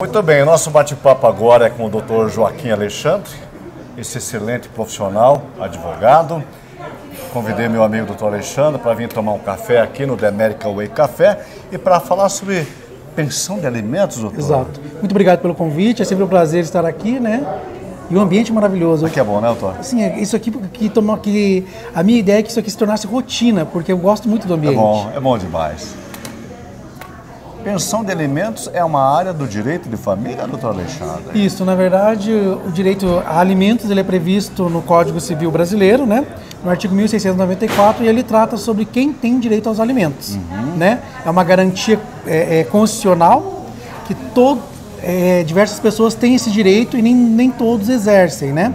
Muito bem, o nosso bate-papo agora é com o Dr. Joaquim Alexandre, esse excelente profissional, advogado. Convidei meu amigo Dr. Alexandre para vir tomar um café aqui no The Medical Way Café e para falar sobre pensão de alimentos, doutor. Exato. Muito obrigado pelo convite, é sempre um prazer estar aqui, né? E um ambiente maravilhoso. Aqui é bom, né, doutor? Sim, isso aqui que a minha ideia é que isso aqui se tornasse rotina, porque eu gosto muito do ambiente. É bom demais. Pensão de alimentos é uma área do direito de família, doutor Alexandre? Isso, na verdade, o direito a alimentos ele é previsto no Código Civil Brasileiro, né? No artigo 1694, e ele trata sobre quem tem direito aos alimentos, né? É uma garantia constitucional que diversas pessoas têm esse direito e nem todos exercem, né?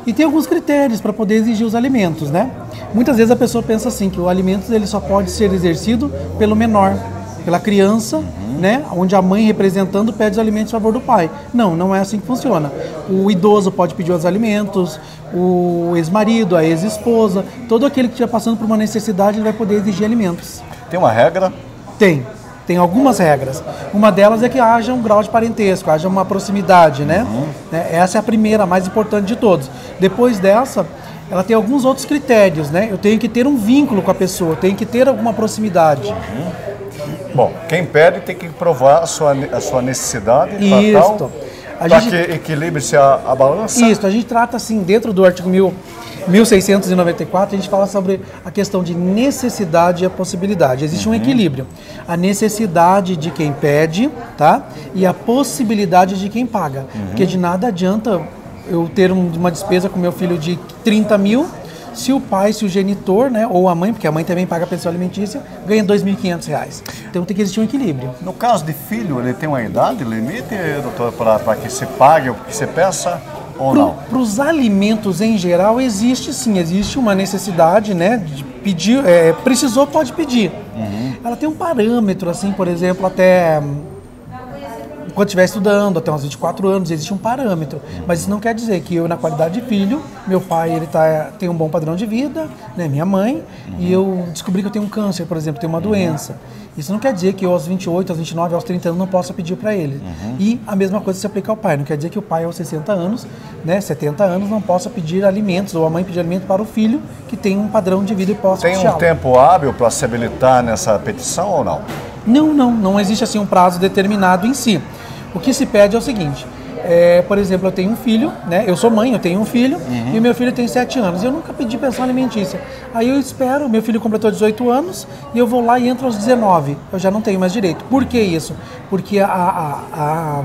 E tem alguns critérios para poder exigir os alimentos, né? Muitas vezes a pessoa pensa assim, que o alimento ele só pode ser exercido pelo menor, pela criança, né? Onde a mãe representando pede os alimentos em favor do pai. Não é assim que funciona. O idoso pode pedir os alimentos, o ex-marido, a ex-esposa, todo aquele que estiver passando por uma necessidade ele vai poder exigir alimentos. Tem uma regra? Tem algumas regras. Uma delas é que haja um grau de parentesco, haja uma proximidade, né? Essa é a primeira, a mais importante de todos. Depois dessa, ela tem alguns outros critérios, né? Eu tenho que ter um vínculo com a pessoa, eu tenho que ter alguma proximidade. Bom, quem pede tem que provar a sua necessidade para que equilibre-se a balança. Isso, a gente trata assim, dentro do artigo 1694, a gente fala sobre a questão de necessidade e a possibilidade. Existe um equilíbrio. A necessidade de quem pede, tá? E a possibilidade de quem paga. Porque de nada adianta eu ter uma despesa com meu filho de 30 mil, se o pai, se o genitor, né, ou a mãe, porque a mãe também paga a pensão alimentícia, ganha R$ 2.500. Então tem que existir um equilíbrio. No caso de filho, ele tem uma idade limite, doutor, para que se pague o que se peça ou não? Para os alimentos em geral, existe sim, existe uma necessidade, né, de pedir, precisou, pode pedir. Ela tem um parâmetro, assim, por exemplo, até quando estiver estudando, até uns 24 anos, existe um parâmetro. Mas isso não quer dizer que eu, na qualidade de filho, meu pai tem um bom padrão de vida, né, minha mãe, e eu descobri que eu tenho um câncer, por exemplo, tenho uma doença. Isso não quer dizer que eu, aos 28, aos 29, aos 30 anos, não possa pedir para ele. E a mesma coisa se aplica ao pai. Não quer dizer que o pai, aos 60 anos, né, 70 anos, não possa pedir alimentos, ou a mãe pedir alimento para o filho que tem um padrão de vida e possa Tem um tempo hábil para se habilitar nessa petição ou não? Não existe assim um prazo determinado em si. O que se pede é o seguinte, por exemplo, eu tenho um filho, né? Eu sou mãe, eu tenho um filho, e o meu filho tem 7 anos. Eu nunca pedi pensão alimentícia. Aí eu espero, meu filho completou 18 anos, e eu vou lá e entro aos 19. Eu já não tenho mais direito. Por que isso? Porque a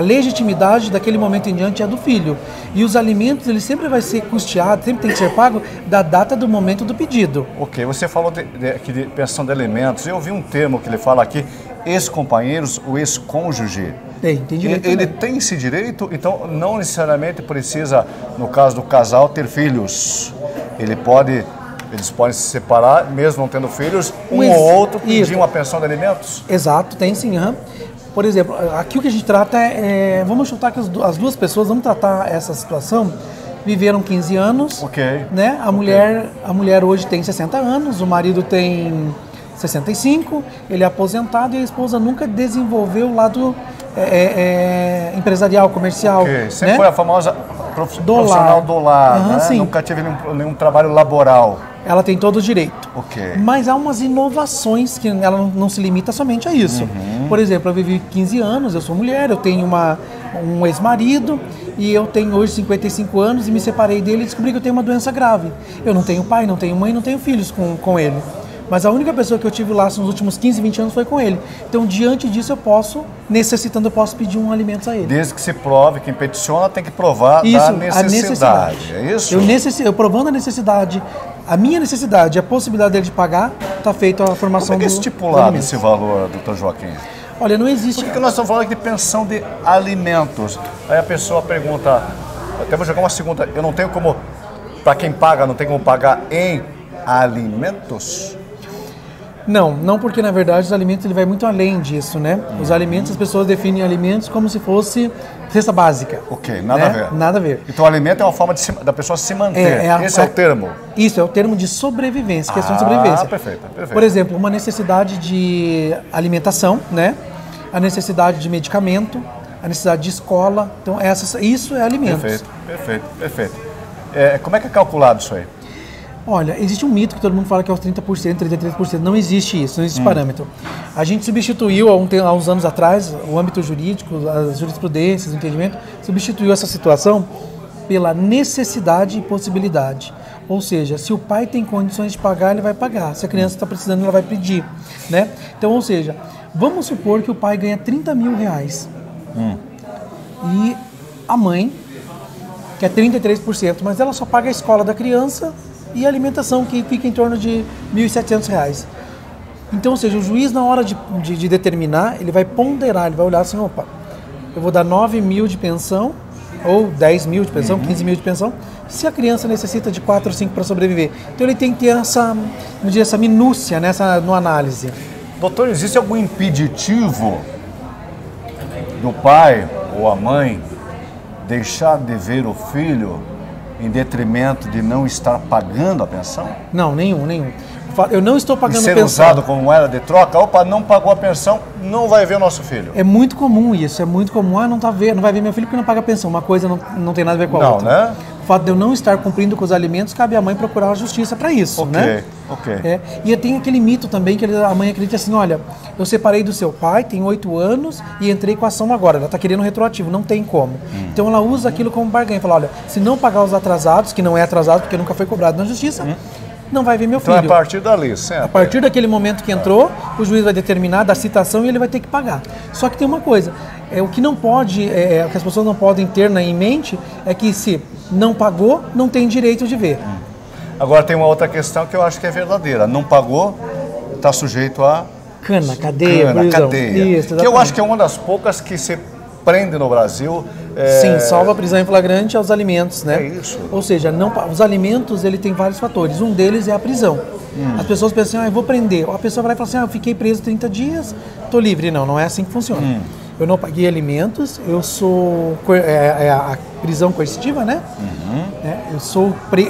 legitimidade daquele momento em diante é do filho. E os alimentos, ele sempre vai ser custeado, sempre tem que ser pago da data do momento do pedido. Ok, você falou de pensão de alimentos. Eu vi um termo que ele fala aqui, ex-companheiros, o ex-cônjuge. Tem direito. Ele tem esse direito, então não necessariamente precisa, no caso do casal, ter filhos. Eles podem se separar, mesmo não tendo filhos, ou outro pedir uma pensão de alimentos? Exato, tem sim. Por exemplo, aqui o que a gente trata vamos chutar que as duas pessoas, vamos tratar essa situação, viveram 15 anos, né? A mulher hoje tem 60 anos, o marido tem 65, ele é aposentado e a esposa nunca desenvolveu o lado empresarial, comercial. Sempre, né? Foi a famosa profissional do lar, né? Sim. Nunca tive nenhum trabalho laboral. Ela tem todo o direito. Mas há umas inovações que ela não se limita somente a isso. Por exemplo, eu vivi 15 anos, eu sou mulher, eu tenho um ex-marido e eu tenho hoje 55 anos e me separei dele e descobri que eu tenho uma doença grave. Eu não tenho pai, não tenho mãe, não tenho filhos com ele. Mas a única pessoa que eu tive laço nos últimos 15, 20 anos foi com ele. Então, diante disso, eu posso pedir um alimento a ele. Desde que se prove, quem peticiona tem que provar da necessidade. É isso? Eu provando a necessidade, a minha necessidade, a possibilidade dele de pagar, está feita a formação do... Como é que é estipulado esse valor, doutor Joaquim? Olha, não existe... Porque nós estamos falando aqui de pensão de alimentos. Aí a pessoa pergunta, até vou jogar uma segunda, eu não tenho como, para quem paga, não tem como pagar em alimentos? Não porque na verdade os alimentos ele vai muito além disso, né? Os alimentos, as pessoas definem alimentos como se fosse cesta básica. Nada a ver. Nada a ver. Então o alimento é uma forma da pessoa se manter. Esse é o termo. Isso, é o termo de sobrevivência, questão de sobrevivência. Perfeito. Por exemplo, uma necessidade de alimentação, né? A necessidade de medicamento, a necessidade de escola. Então, isso é alimentos. Perfeito. Como é que é calculado isso aí? Olha, existe um mito que todo mundo fala que é os 30%, 33%. Não existe isso, não existe parâmetro. A gente substituiu, há uns anos atrás, o âmbito jurídico, as jurisprudências, o entendimento, substituiu essa situação pela necessidade e possibilidade. Ou seja, se o pai tem condições de pagar, ele vai pagar. Se a criança está precisando, ela vai pedir. Né? Então, ou seja, vamos supor que o pai ganha 30 mil reais. E a mãe quer 33%, mas ela só paga a escola da criança e a alimentação, que fica em torno de R$ 1.700. Então, ou seja, o juiz, na hora de determinar, ele vai ponderar, ele vai olhar assim, opa, eu vou dar 9 mil de pensão, ou 10 mil de pensão, 15 mil de pensão, se a criança necessita de 4 ou 5 para sobreviver. Então, ele tem que ter essa minúcia no análise. Doutor, existe algum impeditivo do pai ou a mãe deixar de ver o filho em detrimento de não estar pagando a pensão? Não, nenhum. Eu não estou pagando pensão. pensão. Ser usado como moeda de troca, opa, não pagou a pensão, não vai ver o nosso filho. É muito comum isso, não vai ver meu filho porque não paga a pensão. Uma coisa não tem nada a ver com a outra. Não, né? O fato de eu não estar cumprindo com os alimentos, cabe à mãe procurar a justiça para isso, né? Ok. E tem aquele mito também que a mãe acredita assim, olha, eu separei do seu pai, tem 8 anos e entrei com a ação agora. Ela está querendo retroativo, não tem como. Então ela usa aquilo como barganha, fala, olha, se não pagar os atrasados, que não é atrasado porque nunca foi cobrado na justiça, não vai ver meu filho. Então é a partir dali, certo? A partir daquele momento que entrou, o juiz vai determinar da citação e ele vai ter que pagar. Só que tem uma coisa, o que não pode, o que as pessoas não podem ter em mente é que se não pagou, não tem direito de ver. Agora tem uma outra questão que eu acho que é verdadeira. Não pagou, está sujeito a... cadeia. Isso, que eu acho que é uma das poucas que se prende no Brasil. Sim, salva a prisão em flagrante aos alimentos, né? É isso. Ou seja, os alimentos, ele tem vários fatores. Um deles é a prisão. As pessoas pensam assim, eu vou prender. A pessoa vai lá e fala assim, eu fiquei preso 30 dias, estou livre. Não é assim que funciona. Eu não paguei alimentos, eu sou a prisão coercitiva, né?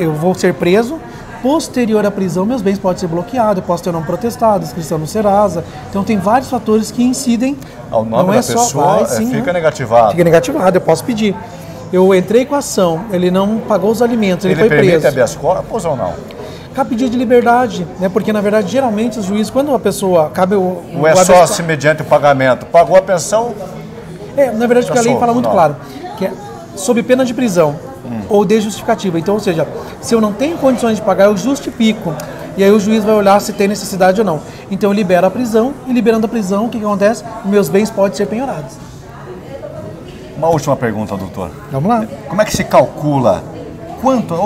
Eu vou ser preso. Posterior à prisão, meus bens podem ser bloqueados, eu posso ter nome protestado, inscrição no Serasa. Então, tem vários fatores que incidem. O nome da pessoa fica negativado. Fica negativado, eu posso pedir. Eu entrei com a ação, ele não pagou os alimentos, ele foi preso. Ele permite habeas corpus ou não? Cabe pedido de liberdade, né? Porque, na verdade, geralmente os juízes, quando a pessoa... Não é só assim mediante o pagamento. Pagou a pensão... na verdade, porque a lei fala muito claro, que é sob pena de prisão ou de justificativa. Então, ou seja, se eu não tenho condições de pagar, eu justifico. E aí o juiz vai olhar se tem necessidade ou não. Então, eu libero a prisão e, liberando a prisão, o que acontece? Meus bens podem ser penhorados. Uma última pergunta, doutor. Vamos lá. Como é que se calcula? Quanto?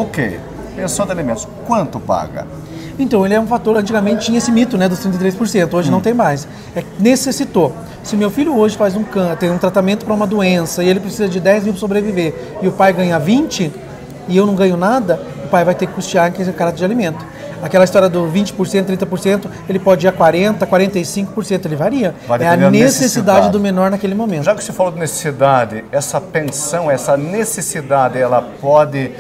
Pensão de alimentos. Quanto paga? Então, ele é um fator, antigamente tinha esse mito, né, dos 33%, hoje não tem mais. Necessitou. Se meu filho hoje tem um tratamento para uma doença e ele precisa de 10 mil para sobreviver e o pai ganha 20 e eu não ganho nada, o pai vai ter que custear aquele caráter de alimento. Aquela história do 20%, 30%, ele pode ir a 40%, 45%, ele varia. É a necessidade do menor naquele momento. Já que você falou de necessidade, essa pensão, essa necessidade, ela pode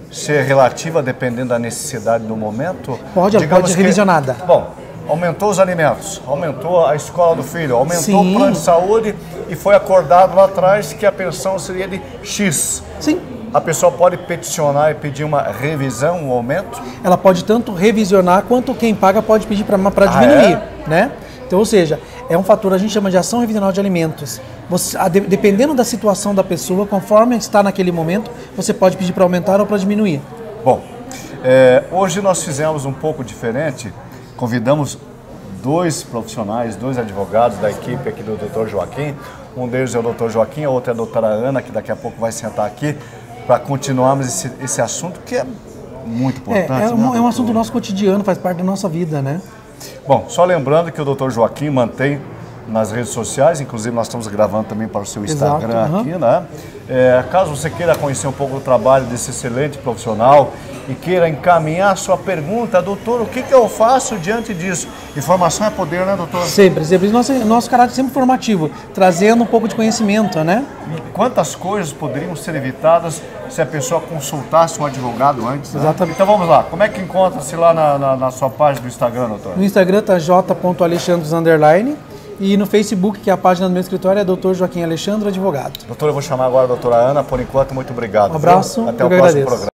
ser relativa dependendo da necessidade do momento? Pode ser revisionada. Bom, aumentou os alimentos, aumentou a escola do filho, aumentou o plano de saúde e foi acordado lá atrás que a pensão seria de X. Sim. A pessoa pode peticionar e pedir uma revisão, um aumento? Ela pode tanto revisionar quanto quem paga pode pedir para diminuir, né? Então, ou seja, é um fator, a gente chama de ação revisional de alimentos. Dependendo da situação da pessoa, conforme está naquele momento, você pode pedir para aumentar ou para diminuir. Bom, hoje nós fizemos um pouco diferente. Convidamos 2 profissionais, 2 advogados da equipe aqui do Dr. Joaquim. Um deles é o Dr. Joaquim, a outra é a doutora Ana, que daqui a pouco vai sentar aqui para continuarmos esse assunto que é muito importante. É um assunto do nosso cotidiano, faz parte da nossa vida, né? Bom, só lembrando que o Dr. Joaquim mantém nas redes sociais, inclusive nós estamos gravando também para o seu Instagram aqui, né? Caso você queira conhecer um pouco do trabalho desse excelente profissional e queira encaminhar a sua pergunta, doutor, o que eu faço diante disso? Informação é poder, né, doutor? Sempre. Nosso caráter é sempre formativo, trazendo um pouco de conhecimento, né? E quantas coisas poderiam ser evitadas se a pessoa consultasse um advogado antes? Né? Exatamente. Então vamos lá, como é que encontra-se lá na sua página do Instagram, doutor? No Instagram está j.alexandres_. E no Facebook, que é a página do meu escritório, é Dr. Joaquim Alexandre, advogado. Doutor, eu vou chamar agora a doutora Ana. Por enquanto, muito obrigado. Um abraço. Viu? Até o próximo programa.